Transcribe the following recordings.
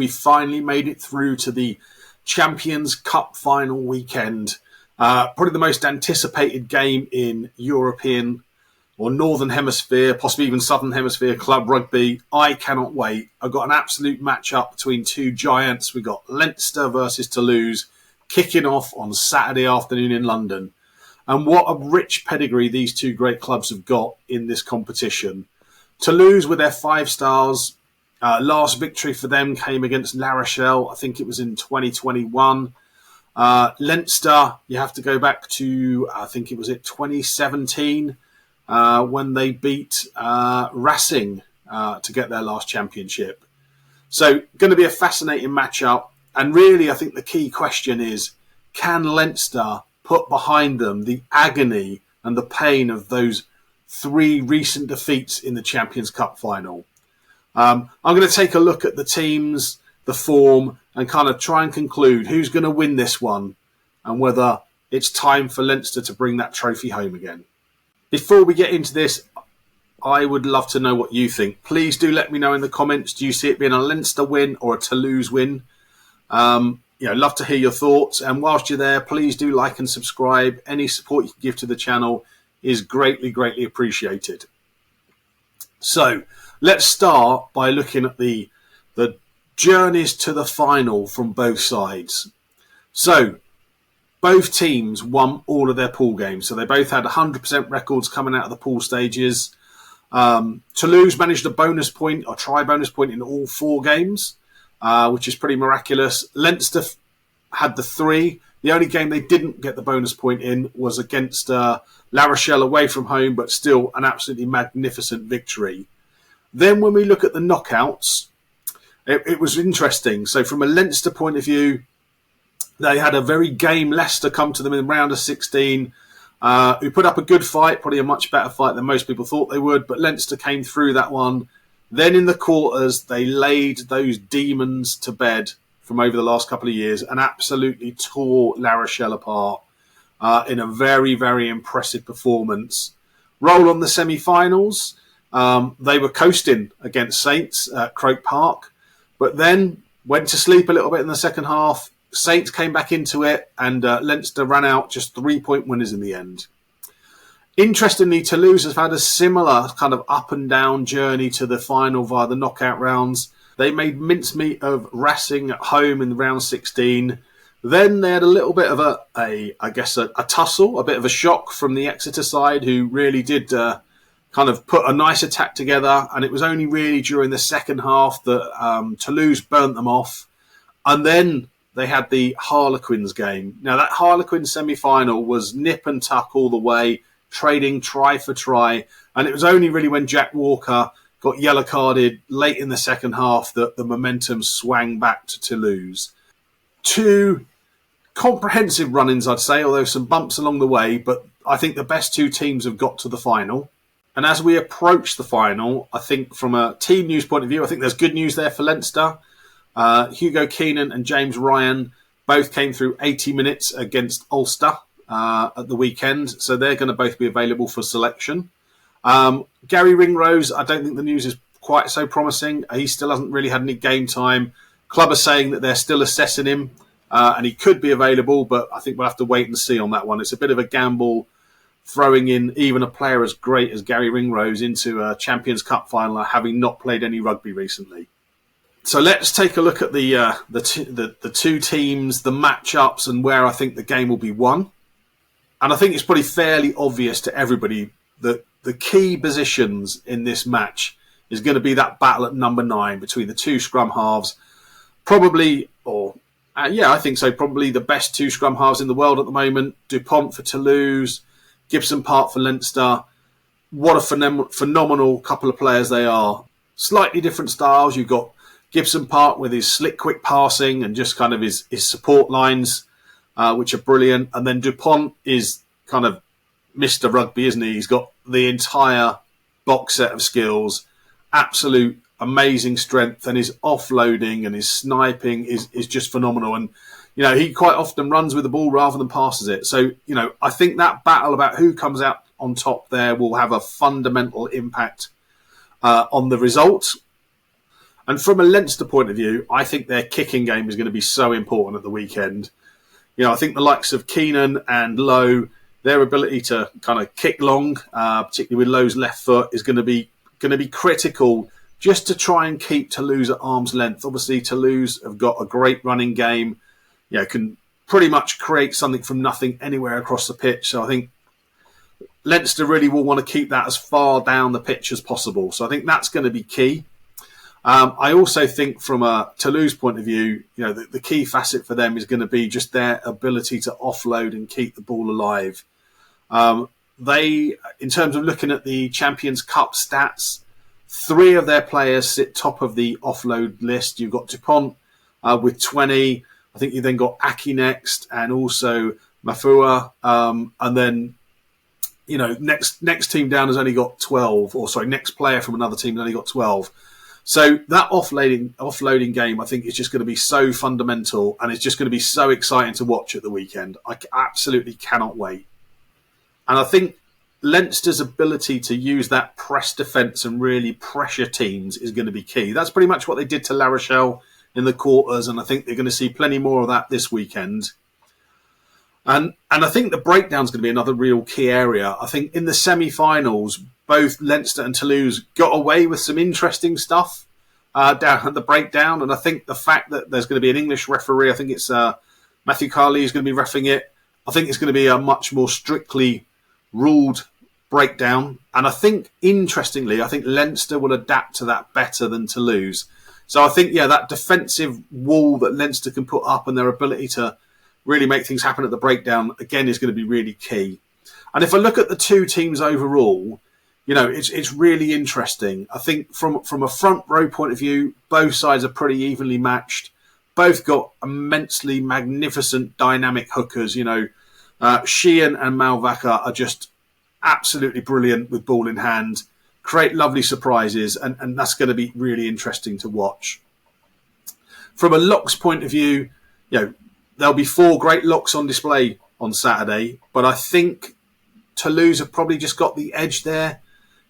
We finally made it through to the Champions Cup Final weekend. Probably the most anticipated game in European or Northern Hemisphere, possibly even Southern Hemisphere club rugby. I cannot wait. I've got an absolute match-up between two giants. We've got Leinster versus Toulouse kicking off on Saturday afternoon in London. And what a rich pedigree these two great clubs have got in this competition. Toulouse with their 5 stars. Last victory for them came against La Rochelle. I think it was in 2021. Leinster, you have to go back to, I think it was 2017 when they beat Racing to get their last championship. So going to be a fascinating matchup. And really, I think the key question is, can Leinster put behind them the agony and the pain of those 3 recent defeats in the Champions Cup final? I'm going to take a look at the teams, the form, and kind of try and conclude who's going to win this one and whether it's time for Leinster to bring that trophy home again. Before we get into this, I would love to know what you think. Please do let me know in the comments. Do you see it being a Leinster win or a Toulouse win? Love to hear your thoughts. And whilst you're there, please do like and subscribe. Any support you can give to the channel is greatly, greatly appreciated. So let's start by looking at the journeys to the final from both sides. So both teams won all of their pool games. So they both had 100% records coming out of the pool stages. Toulouse managed a bonus point or try-bonus point in all 4 games, which is pretty miraculous. Leinster had the 3. The only game they didn't get the bonus point in was against La Rochelle away from home, but still an absolutely magnificent victory. Then when we look at the knockouts, it was interesting. So from a Leinster point of view, they had a very game Leicester come to them in round of 16, who put up a good fight, probably a much better fight than most people thought they would, but Leinster came through that one. Then in the quarters, they laid those demons to bed from over the last couple of years and absolutely tore La Rochelle apart in a very, very impressive performance. Roll on the semi-finals. They were coasting against Saints at Croke Park, but then went to sleep a little bit in the second half. Saints came back into it, and Leinster ran out just 3-point winners in the end. Interestingly, Toulouse has had a similar kind of up and down journey to the final via the knockout rounds. They made mincemeat of Racing at home in round 16. Then they had a little bit of a tussle, a bit of a shock from the Exeter side, who really did kind of put a nice attack together. And it was only really during the second half that Toulouse burnt them off. And then they had the Harlequins game. Now, that Harlequins semi-final was nip and tuck all the way, trading try for try. And it was only really when Jack Walker got yellow carded late in the second half that the momentum swang back to Toulouse. 2 comprehensive run-ins, I'd say, although some bumps along the way, but I think the best 2 teams have got to the final. And as we approach the final, I think from a team news point of view, I think there's good news there for Leinster. Hugo Keenan and James Ryan both came through 80 minutes against Ulster at the weekend, so they're going to both be available for selection. Gary Ringrose, I don't think the news is quite so promising. He still hasn't really had any game time. Club are saying that they're still assessing him, and he could be available, but I think we'll have to wait and see on that one. It's a bit of a gamble throwing in even a player as great as Gary Ringrose into a Champions Cup final, having not played any rugby recently. So let's take a look at the 2 teams, the matchups, and where I think the game will be won. And I think it's probably fairly obvious to everybody that the key positions in this match is going to be that battle at number 9 between the 2 scrum halves. Probably the best 2 scrum halves in the world at the moment. Dupont for Toulouse, Gibson Park for Leinster. What a phenomenal couple of players they are. Slightly different styles. You've got Gibson Park with his slick, quick passing and just kind of his support lines, which are brilliant. And then Dupont is kind of Mr. Rugby, isn't he? He's got the entire box set of skills, absolute amazing strength, and his offloading and his sniping is just phenomenal. And, he quite often runs with the ball rather than passes it. So, I think that battle about who comes out on top there will have a fundamental impact on the result. And from a Leinster point of view, I think their kicking game is going to be so important at the weekend. I think the likes of Keenan and Lowe, their ability to kind of kick long, particularly with Lowe's left foot, is going to be critical just to try and keep Toulouse at arm's length. Obviously, Toulouse have got a great running game, can pretty much create something from nothing anywhere across the pitch. So I think Leinster really will want to keep that as far down the pitch as possible. So I think that's going to be key. I also think from a Toulouse point of view, the key facet for them is going to be just their ability to offload and keep the ball alive. They, in terms of looking at the Champions Cup stats, 3 of their players sit top of the offload list. You've got Dupont with 20. I think you then got Aki next, and also Mafua. And then, next team down has only got 12. Next player from another team has only got 12. So that offloading game, I think, is just going to be so fundamental, and it's just going to be so exciting to watch at the weekend. I absolutely cannot wait. And I think Leinster's ability to use that press defence and really pressure teams is going to be key. That's pretty much what they did to La Rochelle in the quarters, and I think they're going to see plenty more of that this weekend. And I think the breakdown is going to be another real key area. I think in the semi-finals, both Leinster and Toulouse got away with some interesting stuff down at the breakdown. And I think the fact that there's going to be an English referee, I think it's Matthew Carley is going to be reffing it. I think it's going to be a much more strictly ruled breakdown. And I think, interestingly, I think Leinster will adapt to that better than Toulouse. So I think, that defensive wall that Leinster can put up and their ability to really make things happen at the breakdown, again, is going to be really key. And if I look at the two teams overall, it's really interesting. I think from a front row point of view, both sides are pretty evenly matched. Both got immensely magnificent dynamic hookers. Sheehan and Malvaka are just absolutely brilliant with ball in hand, create lovely surprises, and that's going to be really interesting to watch. From a locks point of view, there'll be 4 great locks on display on Saturday, but I think Toulouse have probably just got the edge there.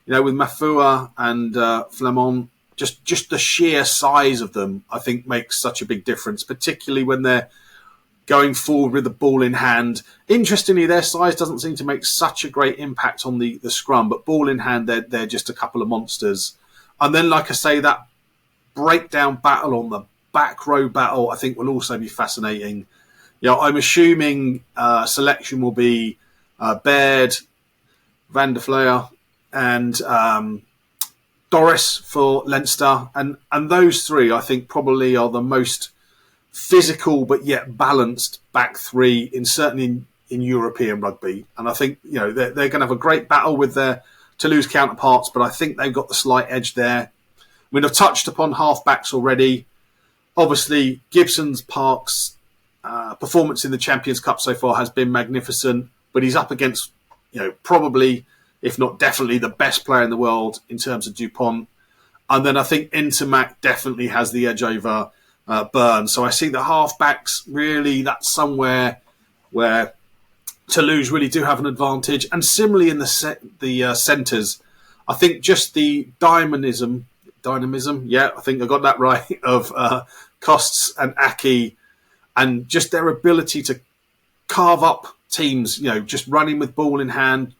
With Mafua and Flamand, just the sheer size of them, I think, makes such a big difference, particularly when they're going forward with the ball in hand. Interestingly, their size doesn't seem to make such a great impact on the scrum, but ball in hand, they're just a couple of monsters. And then, like I say, that breakdown battle on the back row battle, I think, will also be fascinating. I'm assuming selection will be Baird, Van der Fleer, and Doris for Leinster. And those 3, I think, probably are the most physical but yet balanced back 3 certainly in European rugby. And I think, they're going to have a great battle with their Toulouse counterparts, but I think they've got the slight edge there. I mean, I've touched upon half-backs already. Obviously, Gibson's Park's performance in the Champions Cup so far has been magnificent, but he's up against, probably, if not definitely, the best player in the world in terms of Dupont. And then I think Intermac definitely has the edge over Burns. So I see the halfbacks, really, that's somewhere where Toulouse really do have an advantage. And similarly in the centres, I think just the dynamism, I think I got that right, of Costs and Aki, and just their ability to carve up teams, just running with ball in hand,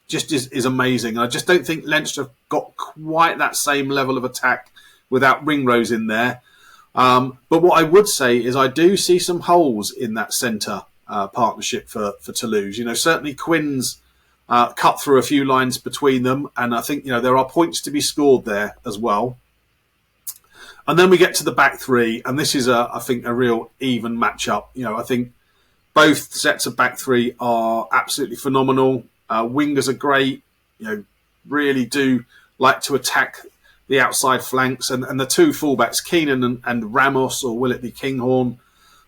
just is amazing. And I just don't think Leinster have got quite that same level of attack without Ringrose in there. But what I would say is I do see some holes in that centre partnership for Toulouse. Certainly Quinn's cut through a few lines between them, and I think there are points to be scored there as well. And then we get to the back 3, and this is I think a real even matchup. I think both sets of back 3 are absolutely phenomenal. Wingers are great. Really do like to attack the outside flanks, and the 2 fullbacks, Keenan and Ramos, or will it be Kinghorn?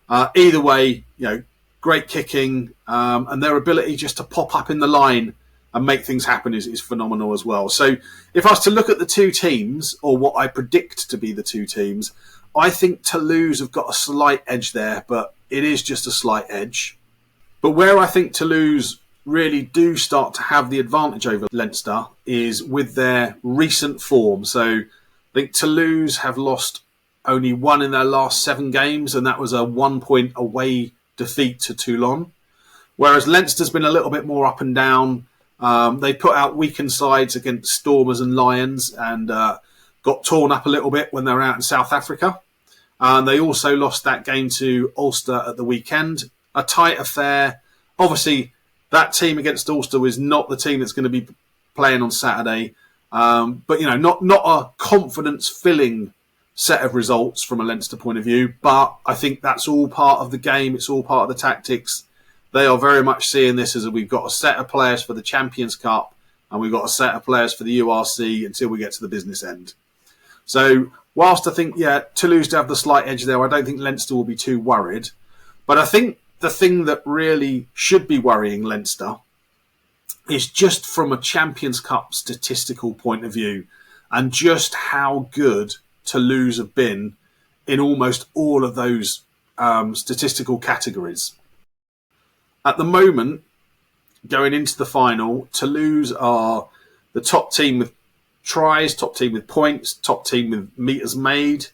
Either way, great kicking, and their ability just to pop up in the line and make things happen is phenomenal as well. So if I was to look at the 2 teams, or what I predict to be the 2 teams, I think Toulouse have got a slight edge there, but it is just a slight edge. But where I think Toulouse really do start to have the advantage over Leinster is with their recent form. So I think Toulouse have lost only one in their last 7 games, and that was a 1-point away defeat to Toulon. Whereas Leinster's been a little bit more up and down. They put out weakened sides against Stormers and Lions and got torn up a little bit when they were out in South Africa. And they also lost that game to Ulster at the weekend. A tight affair. Obviously, that team against Ulster is not the team that's going to be playing on Saturday. But, not a confidence-filling set of results from a Leinster point of view. But I think that's all part of the game. It's all part of the tactics. They are very much seeing this as we've got a set of players for the Champions Cup and we've got a set of players for the URC until we get to the business end. So whilst I think, Toulouse to have the slight edge there, I don't think Leinster will be too worried. But I think the thing that really should be worrying Leinster is just from a Champions Cup statistical point of view and just how good Toulouse have been in almost all of those statistical categories. At the moment, going into the final, Toulouse are the top team with tries, top team with points, top team with meters made,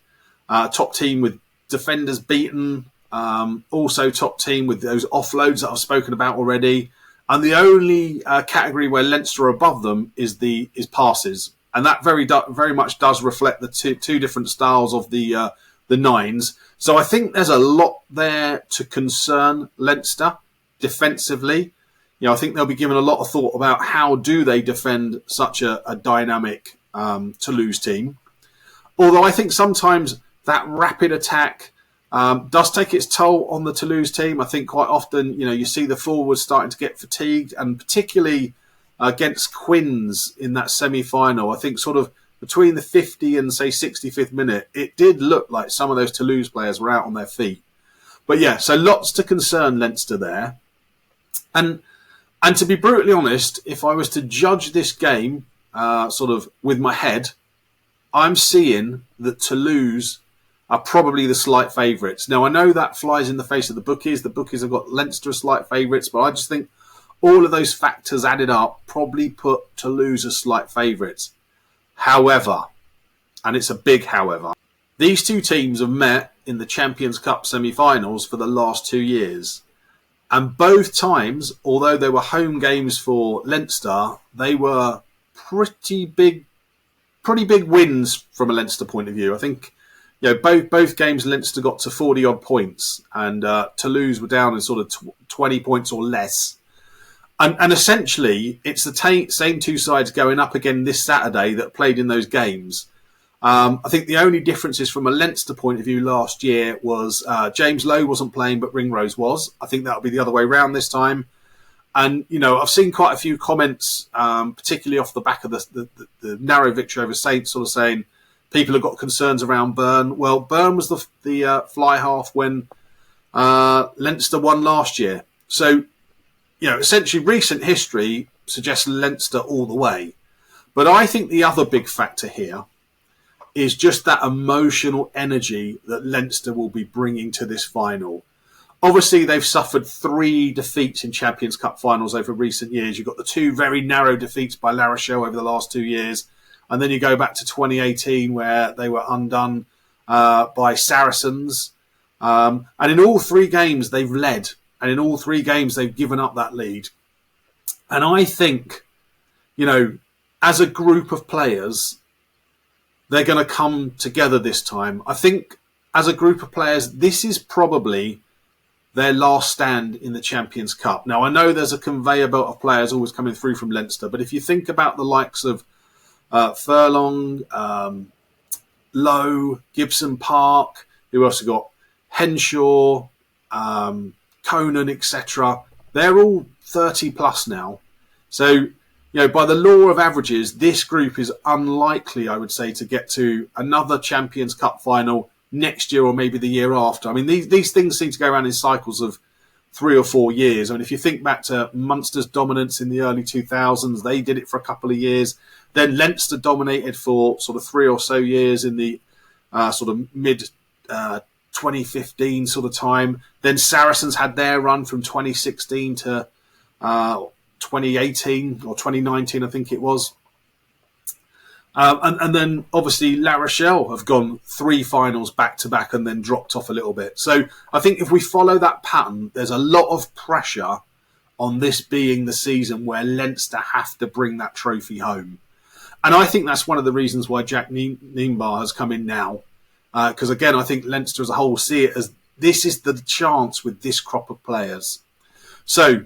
top team with defenders beaten, also top team with those offloads that I've spoken about already. And the only category where Leinster are above them is passes. And that very much does reflect the two different styles of the nines. So I think there's a lot there to concern Leinster defensively. I think they'll be given a lot of thought about how do they defend such a dynamic Toulouse team. Although I think sometimes that rapid attack does take its toll on the Toulouse team. I think quite often, you see the forwards starting to get fatigued, and particularly against Quins in that semi-final, I think sort of between the 50 and say 65th minute, it did look like some of those Toulouse players were out on their feet. But so lots to concern Leinster there. And to be brutally honest, if I was to judge this game sort of with my head, I'm seeing that Toulouse are probably the slight favourites. Now, I know that flies in the face of the bookies. The bookies have got Leinster as slight favourites, but I just think all of those factors added up probably put Toulouse as slight favourites. However, and it's a big however, these two teams have met in the Champions Cup semi-finals for the last 2 years. And both times, although they were home games for Leinster, they were pretty big wins from a Leinster point of view. I think both games Leinster got to 40-odd points and Toulouse were down in sort of 20 points or less. And essentially, it's the same two sides going up again this Saturday that played in those games. I think the only differences from a Leinster point of view last year was James Lowe wasn't playing, but Ringrose was. I think that'll be the other way around this time. And, I've seen quite a few comments, particularly off the back of the narrow victory over Saints, sort of saying people have got concerns around Byrne. Well, Byrne was the fly half when Leinster won last year. So, essentially recent history suggests Leinster all the way. But I think the other big factor here is just that emotional energy that Leinster will be bringing to this final. Obviously, they've suffered 3 defeats in Champions Cup finals over recent years. You've got the 2 very narrow defeats by La Rochelle over the last 2 years. And then you go back to 2018 where they were undone by Saracens. And in all 3 games, they've led. And in all 3 games, they've given up that lead. And I think, as a group of players, they're going to come together this time. I think as a group of players, this is probably their last stand in the Champions Cup. Now, I know there's a conveyor belt of players always coming through from Leinster, but if you think about the likes of Furlong, Lowe, Gibson Park, who else have got Henshaw, Conan, etc., they're all 30 plus now. So, by the law of averages, this group is unlikely, I would say, to get to another Champions Cup final next year or maybe the year after. I mean, these things seem to go around in cycles of 3 or 4 years. I mean, if you think back to Munster's dominance in the early 2000s, they did it for a couple of years. Then Leinster dominated for sort of 3 or so years in the sort of mid 2015 sort of time. Then Saracens had their run from 2016 to 2018 or 2019, I think it was. And then obviously La Rochelle have gone 3 finals back to back and then dropped off a little bit. So I think if we follow that pattern, there's a lot of pressure on this being the season where Leinster have to bring that trophy home. And I think that's one of the reasons why Jack Niembar has come in now. Because again, I think Leinster as a whole see it as this is the chance with this crop of players. So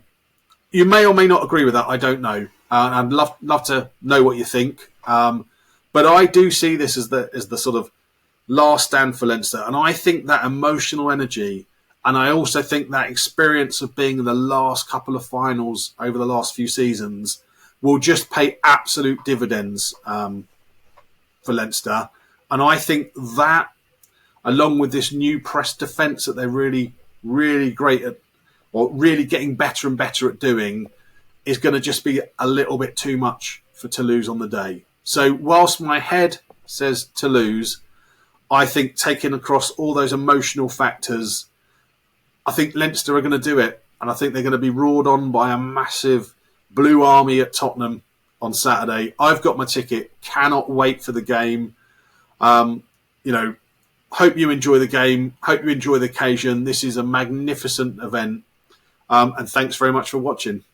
you may or may not agree with that. I don't know. I'd love to know what you think. But I do see this as the sort of last stand for Leinster. And I think that emotional energy, and I also think that experience of being in the last couple of finals over the last few seasons will just pay absolute dividends for Leinster. And I think that, along with this new press defence that they're really, really great at, or really getting better and better at doing, is going to just be a little bit too much for Toulouse on the day. So whilst my head says Toulouse, I think taking across all those emotional factors, I think Leinster are going to do it. And I think they're going to be roared on by a massive Blue Army at Tottenham on Saturday. I've got my ticket. Cannot wait for the game. Hope you enjoy the game. Hope you enjoy the occasion. This is a magnificent event. And thanks very much for watching.